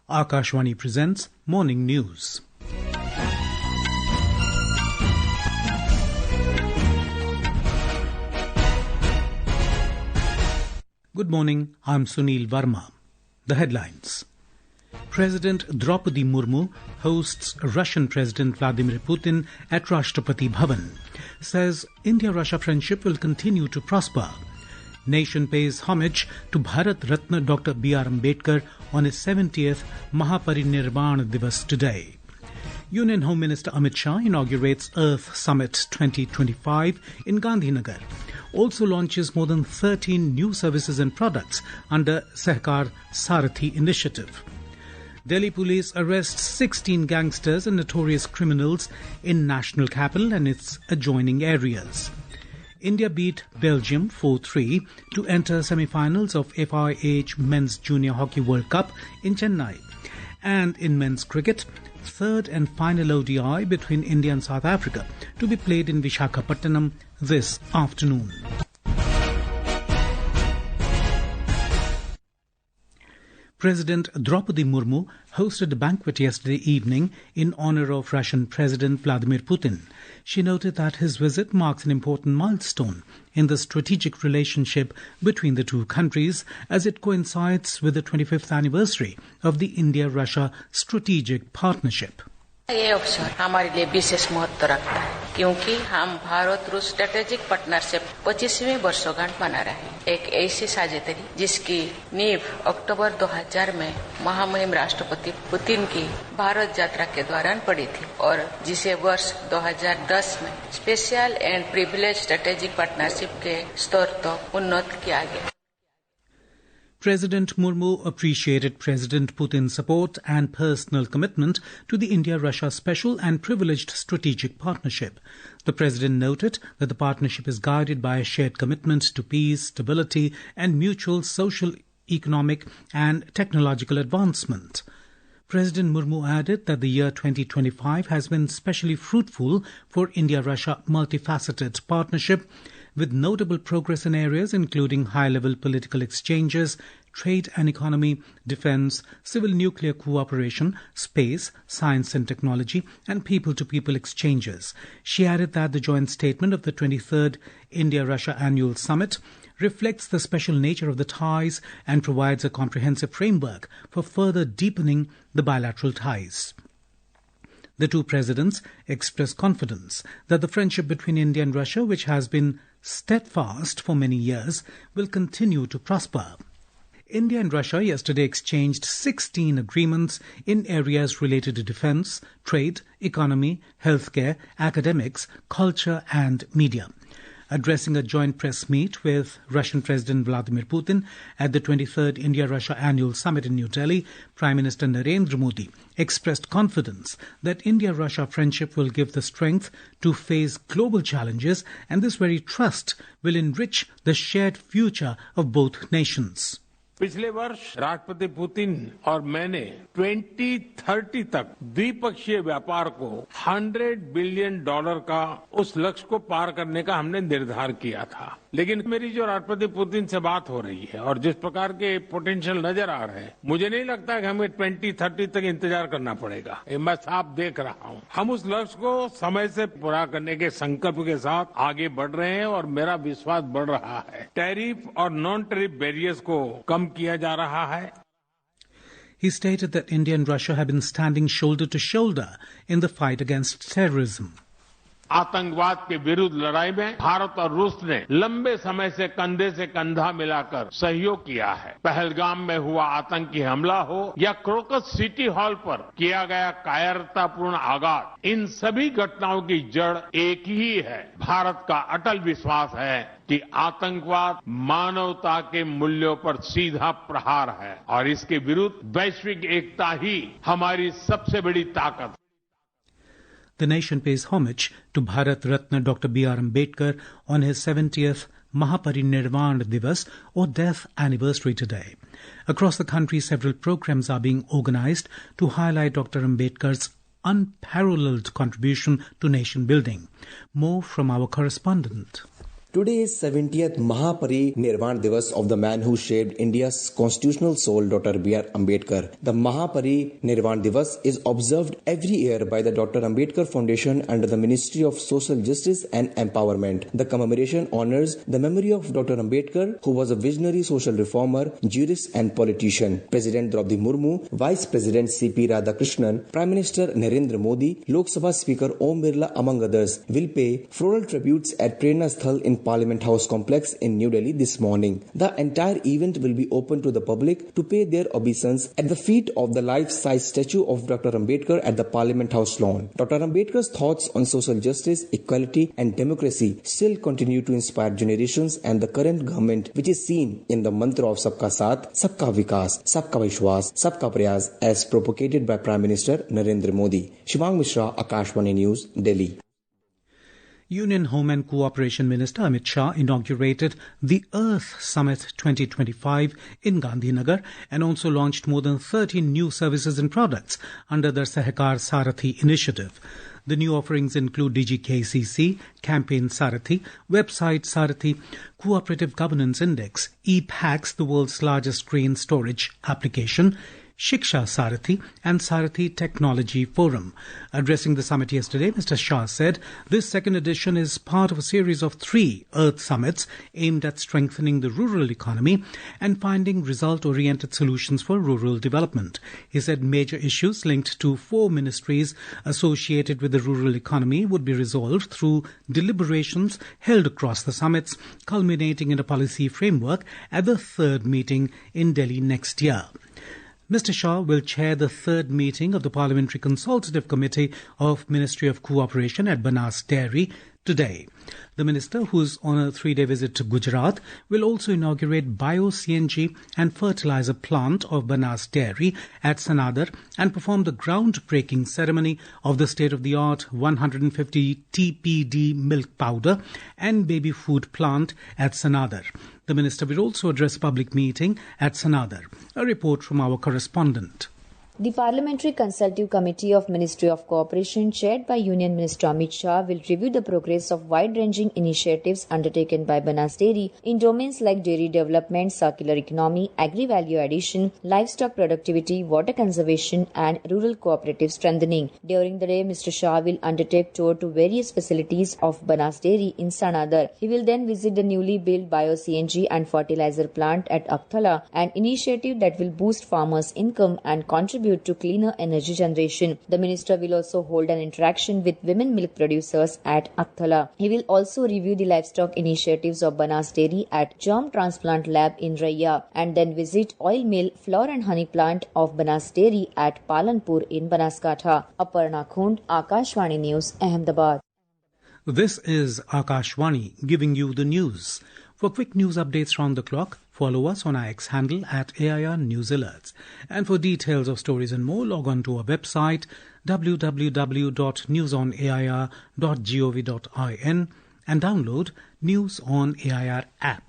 Akashvani presents Morning News. Good morning, I'm Sunil Verma. The headlines. President Draupadi Murmu hosts Russian President Vladimir Putin at Rashtrapati Bhavan. Says India-Russia friendship will continue to prosper. Nation pays homage to Bharat Ratna Dr. B.R. Ambedkar on his 70th Mahaparinirvan Divas today. Union Home Minister Amit Shah inaugurates Earth Summit 2025 in Gandhinagar. Also launches more than 13 new services and products under Sahkar Sarathi initiative. Delhi police arrests 16 gangsters and notorious criminals in national capital and its adjoining areas. India beat Belgium 4-3 to enter semi-finals of FIH Men's Junior Hockey World Cup in Chennai. And in men's cricket, third and final ODI between India and South Africa to be played in Visakhapatnam this afternoon. President Draupadi Murmu hosted a banquet yesterday evening in honor of Russian President Vladimir Putin. She noted that his visit marks an important milestone in the strategic relationship between the two countries as it coincides with the 25th anniversary of the India-Russia strategic partnership. ये अवसर हमारे लिए विशेष महत्व रखता है क्योंकि हम भारत रूस स्ट्रेटेजिक पार्टनरशिप 25वीं वर्षगांठ मना रहे हैं। एक ऐसी साझेदारी जिसकी नींव अक्टूबर 2000 में महामहिम राष्ट्रपति पुतिन की भारत यात्रा के दौरान पड़ी थी और जिसे वर्ष 2010 में special and privilege strategic partnership के स्तर तक उन्नत किया गया। President Murmu appreciated President Putin's support and personal commitment to the India-Russia special and privileged strategic partnership. The President noted that the partnership is guided by a shared commitment to peace, stability and mutual social, economic and technological advancement. President Murmu added that the year 2025 has been especially fruitful for India-Russia multifaceted partnership, with notable progress in areas including high-level political exchanges, trade and economy, defence, civil nuclear cooperation, space, science and technology, and people-to-people exchanges. She added that the joint statement of the 23rd India-Russia Annual Summit reflects the special nature of the ties and provides a comprehensive framework for further deepening the bilateral ties. The two presidents expressed confidence that the friendship between India and Russia, which has been steadfast for many years, will continue to prosper. India and Russia yesterday exchanged 16 agreements in areas related to defence, trade, economy, healthcare, academics, culture and media. Addressing a joint press meet with Russian President Vladimir Putin at the 23rd India-Russia Annual Summit in New Delhi, Prime Minister Narendra Modi expressed confidence that India-Russia friendship will give the strength to face global challenges, and this very trust will enrich the shared future of both nations. पिछले वर्ष राष्ट्रपति Putin और मैंने 2030 तक द्विपक्षीय व्यापार को $100 billion का उस लक्ष्य को पार करने का हमने निर्धार किया था। लेकिन मेरी जो राष्ट्रपति पुतिन से बात हो रही है और जिस प्रकार के पोटेंशियल नजर आ रहे हैं, मुझे नहीं लगता कि हमें 2030 तक इंतजार करना पड़ेगा। मैं साफ देख रहा हूं, हम उस लक्ष्य को समय से पूरा करने के संकल्प के साथ आगे बढ़ रहे हैं और मेरा विश्वास बढ़ रहा है। टैरिफ और नॉन टैरिफ बैरियर्स को कम किया जा रहा है। He stated that India and Russia have been standing shoulder to shoulder in the fight against terrorism. आतंकवाद के विरुद्ध लड़ाई में भारत और रूस ने लंबे समय से कंधे से कंधा मिलाकर सहयोग किया है। पहलगाम में हुआ आतंकी हमला हो या क्रोकस सिटी हॉल पर किया गया कायरतापूर्ण आघात, इन सभी घटनाओं की जड़ एक ही है। भारत का अटल विश्वास है कि आतंकवाद मानवता के मूल्यों पर सीधा प्रहार है और इसके विरुद्ध वैश्विक एकता ही हमारी सबसे बड़ी ताकत है। The nation pays homage to Bharat Ratna Dr. B.R. Ambedkar on his 70th Mahaparinirvan Divas or death anniversary today. Across the country, several programs are being organized to highlight Dr. Ambedkar's unparalleled contribution to nation building. More from our correspondent. Today is 70th Mahapari-Nirvan Divas of the man who shaped India's constitutional soul, Dr. B.R. Ambedkar. The Mahapari-Nirvan Divas is observed every year by the Dr. Ambedkar Foundation under the Ministry of Social Justice and Empowerment. The commemoration honors the memory of Dr. Ambedkar, who was a visionary social reformer, jurist and politician. President Draupadi Murmu, Vice President C.P. Radhakrishnan, Prime Minister Narendra Modi, Lok Sabha Speaker Om Birla, among others, will pay floral tributes at Prerna Sthal in Parliament House complex in New Delhi this morning. The entire event will be open to the public to pay their obeisance at the feet of the life-size statue of Dr. Ambedkar at the Parliament House lawn. Dr. Ambedkar's thoughts on social justice, equality and democracy still continue to inspire generations, and the current government, which is seen in the mantra of Sabka Saath, Sabka Vikas, Sabka Vishwas, Sabka Prayas, as propagated by Prime Minister Narendra Modi. Shivang Mishra, Akashvani News, Delhi. Union Home and Cooperation Minister Amit Shah inaugurated the Earth Summit 2025 in Gandhinagar and also launched more than 30 new services and products under the Sahakar Sarathi initiative. The new offerings include DGKCC, Campaign Sarathi, Website Sarathi, Cooperative Governance Index, ePACS, the world's largest grain storage application, Shiksha Sarathi and Sarathi Technology Forum. Addressing the summit yesterday, Mr. Shah said this second edition is part of a series of 3 Earth Summits aimed at strengthening the rural economy and finding result-oriented solutions for rural development. He said major issues linked to 4 ministries associated with the rural economy would be resolved through deliberations held across the summits, culminating in a policy framework at the 3rd meeting in Delhi next year. Mr. Shah will chair the 3rd meeting of the Parliamentary Consultative Committee of Ministry of Cooperation at Banas Dairy today. The minister, who is on a 3-day visit to Gujarat, will also inaugurate bio-CNG and fertilizer plant of Banas Dairy at Sanadar and perform the groundbreaking ceremony of the state-of-the-art 150 TPD milk powder and baby food plant at Sanadar. The minister will also address a public meeting at Sanadar. A report from our correspondent. The Parliamentary Consultative Committee of Ministry of Cooperation, chaired by Union Minister Amit Shah, will review the progress of wide-ranging initiatives undertaken by Banas Dairy in domains like dairy development, circular economy, agri-value addition, livestock productivity, water conservation and rural cooperative strengthening. During the day, Mr. Shah will undertake tour to various facilities of Banas Dairy in Sanadar. He will then visit the newly built bio-CNG and fertilizer plant at Akthala, an initiative that will boost farmers' income and contribute to cleaner energy generation. The minister will also hold an interaction with women milk producers at Akthala. He will also review the livestock initiatives of Banas Dairy at Germ Transplant Lab in Raiya and then visit oil mill, flour and honey plant of Banas Dairy at Palanpur in Banaskantha. Aparna Khund, Akashvani News, Ahmedabad. This is Akashvani giving you the news. For quick news updates round the clock, follow us on our X handle at AIR News Alerts. And for details of stories and more, log on to our website www.newsonair.gov.in and download News on AIR app.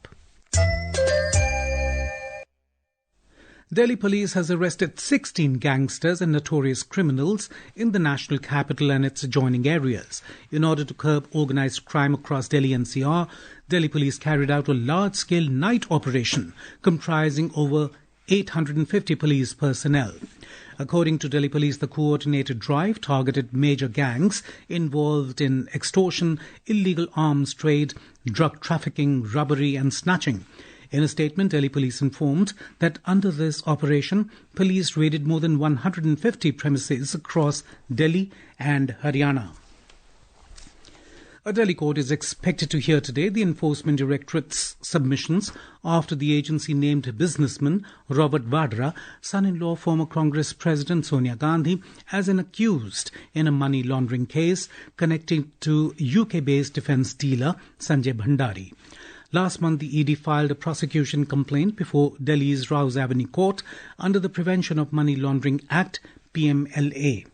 Delhi police has arrested 16 gangsters and notorious criminals in the national capital and its adjoining areas. In order to curb organised crime across Delhi-NCR, Delhi police carried out a large-scale night operation comprising over 850 police personnel. According to Delhi police, the coordinated drive targeted major gangs involved in extortion, illegal arms trade, drug trafficking, robbery and snatching. In a statement, Delhi police informed that under this operation, police raided more than 150 premises across Delhi and Haryana. A Delhi court is expected to hear today the Enforcement Directorate's submissions after the agency named businessman Robert Vadra, son-in-law former Congress President Sonia Gandhi, as an accused in a money laundering case connecting to UK-based defence dealer Sanjay Bhandari. Last month, the ED filed a prosecution complaint before Delhi's Rouse Avenue Court under the Prevention of Money Laundering Act, PMLA.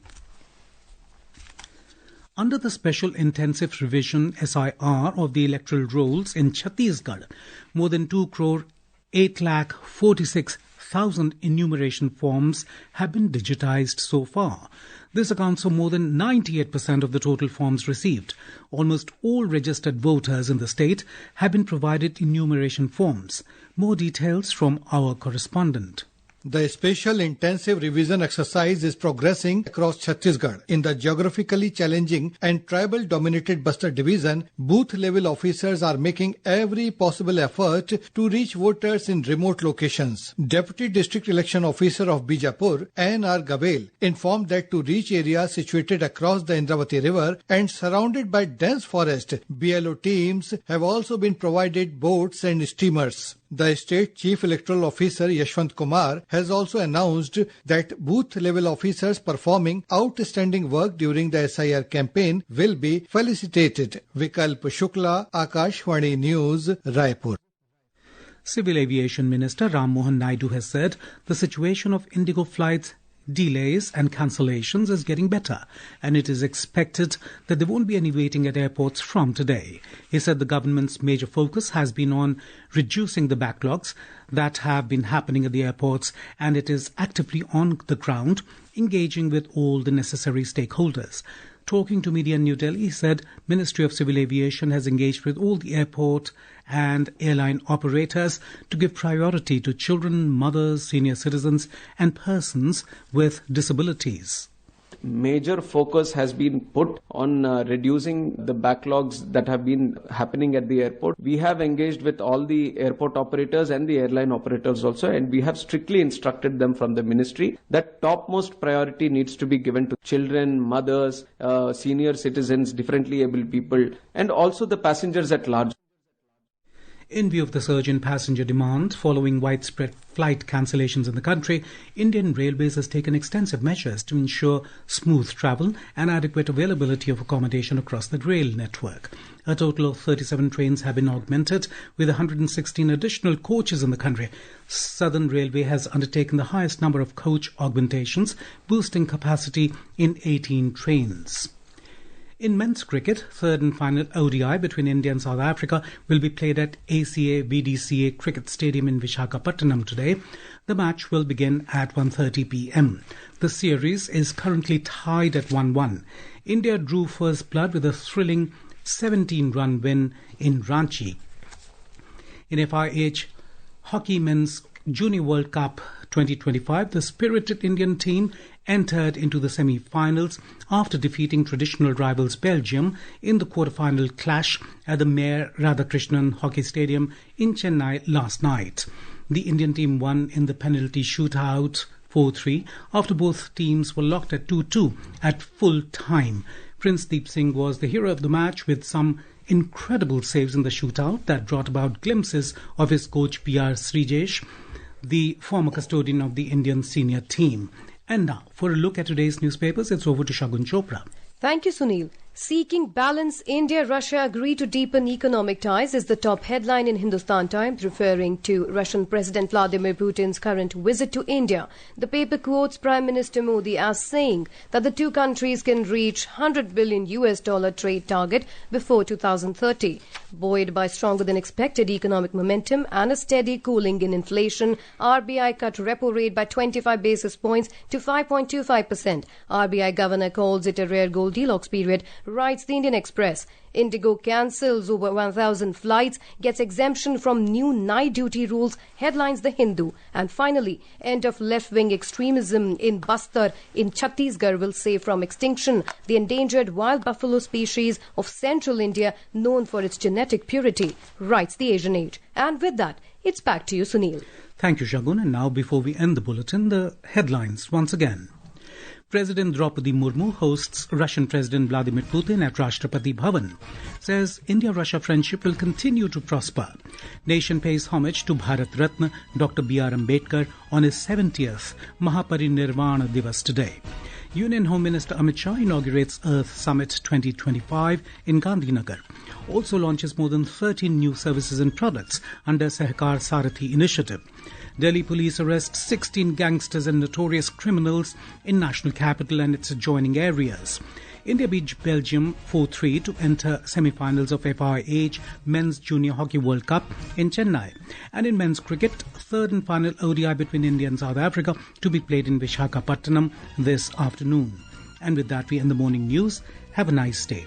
Under the Special Intensive Revision SIR of the electoral rolls in Chhattisgarh, more than 2 crore 8,46,000 1,000 enumeration forms have been digitized so far. This accounts for more than 98% of the total forms received. Almost all registered voters in the state have been provided enumeration forms. More details from our correspondent. The special intensive revision exercise is progressing across Chhattisgarh. In the geographically challenging and tribal-dominated Bastar division, booth-level officers are making every possible effort to reach voters in remote locations. Deputy District Election Officer of Bijapur, N.R. Gavel, informed that to reach areas situated across the Indravati River and surrounded by dense forest, BLO teams have also been provided boats and steamers. The State Chief Electoral Officer Yashwant Kumar has also announced that booth-level officers performing outstanding work during the SIR campaign will be felicitated. Vikalp Shukla, Akashvani News, Raipur. Civil Aviation Minister Ram Mohan Naidu has said the situation of Indigo flights delays and cancellations is getting better, and it is expected that there won't be any waiting at airports from today. He said the government's major focus has been on reducing the backlogs that have been happening at the airports, and it is actively on the ground, engaging with all the necessary stakeholders. Talking to media in New Delhi, he said Ministry of Civil Aviation has engaged with all the airport and airline operators to give priority to children, mothers, senior citizens and persons with disabilities. Major focus has been put on reducing the backlogs that have been happening at the airport. We have engaged with all the airport operators and the airline operators also, and we have strictly instructed them from the ministry that topmost priority needs to be given to children, mothers, senior citizens, differently able people, and also the passengers at large. In view of the surge in passenger demand following widespread flight cancellations in the country, Indian Railways has taken extensive measures to ensure smooth travel and adequate availability of accommodation across the rail network. A total of 37 trains have been augmented with 116 additional coaches in the country. Southern Railway has undertaken the highest number of coach augmentations, boosting capacity in 18 trains. In men's cricket, third and final ODI between India and South Africa will be played at ACA VDCA Cricket Stadium in Visakhapatnam today. The match will begin at 1:30 p.m. The series is currently tied at 1-1. India drew first blood with a thrilling 17-run win in Ranchi. In FIH Hockey Men's Junior World Cup 2025, the spirited Indian team entered into the semi-finals after defeating traditional rivals Belgium in the quarter-final clash at the Mayor Radhakrishnan Hockey Stadium in Chennai last night. The Indian team won in the penalty shootout 4-3 after both teams were locked at 2-2 at full time. Prince Deep Singh was the hero of the match with some incredible saves in the shootout that brought about glimpses of his coach P.R. Srijesh, the former custodian of the Indian senior team. And now, for a look at today's newspapers, it's over to Shagun Chopra. Thank you, Sunil. Seeking balance, India-Russia agree to deepen economic ties is the top headline in Hindustan Times, referring to Russian President Vladimir Putin's current visit to India. The paper quotes Prime Minister Modi as saying that the two countries can reach $100 billion trade target before 2030. Buoyed by stronger than expected economic momentum and a steady cooling in inflation, RBI cut repo rate by 25 basis points to 5.25%. RBI Governor calls it a rare Goldilocks period, writes the Indian Express. Indigo cancels over 1,000 flights, gets exemption from new night duty rules, headlines The Hindu. And finally, end of left-wing extremism in Bastar in Chhattisgarh will save from extinction the endangered wild buffalo species of central India known for its genetic purity, writes the Asian Age. And with that, it's back to you, Sunil. Thank you, Shagun. And now, before we end the bulletin, the headlines once again. President Draupadi Murmu hosts Russian President Vladimir Putin at Rashtrapati Bhavan. Says India-Russia friendship will continue to prosper. Nation pays homage to Bharat Ratna Dr. B.R. Ambedkar on his 70th Mahaparinirvana Divas today. Union Home Minister Amit Shah inaugurates Earth Summit 2025 in Gandhinagar. Also launches more than 13 new services and products under Sahkar Sarathi initiative. Delhi police arrest 16 gangsters and notorious criminals in national capital and its adjoining areas. India beat Belgium 4-3 to enter semi-finals of FIH Men's Junior Hockey World Cup in Chennai. And in men's cricket, third and final ODI between India and South Africa to be played in Visakhapatnam this afternoon. And with that, we end the morning news. Have a nice day.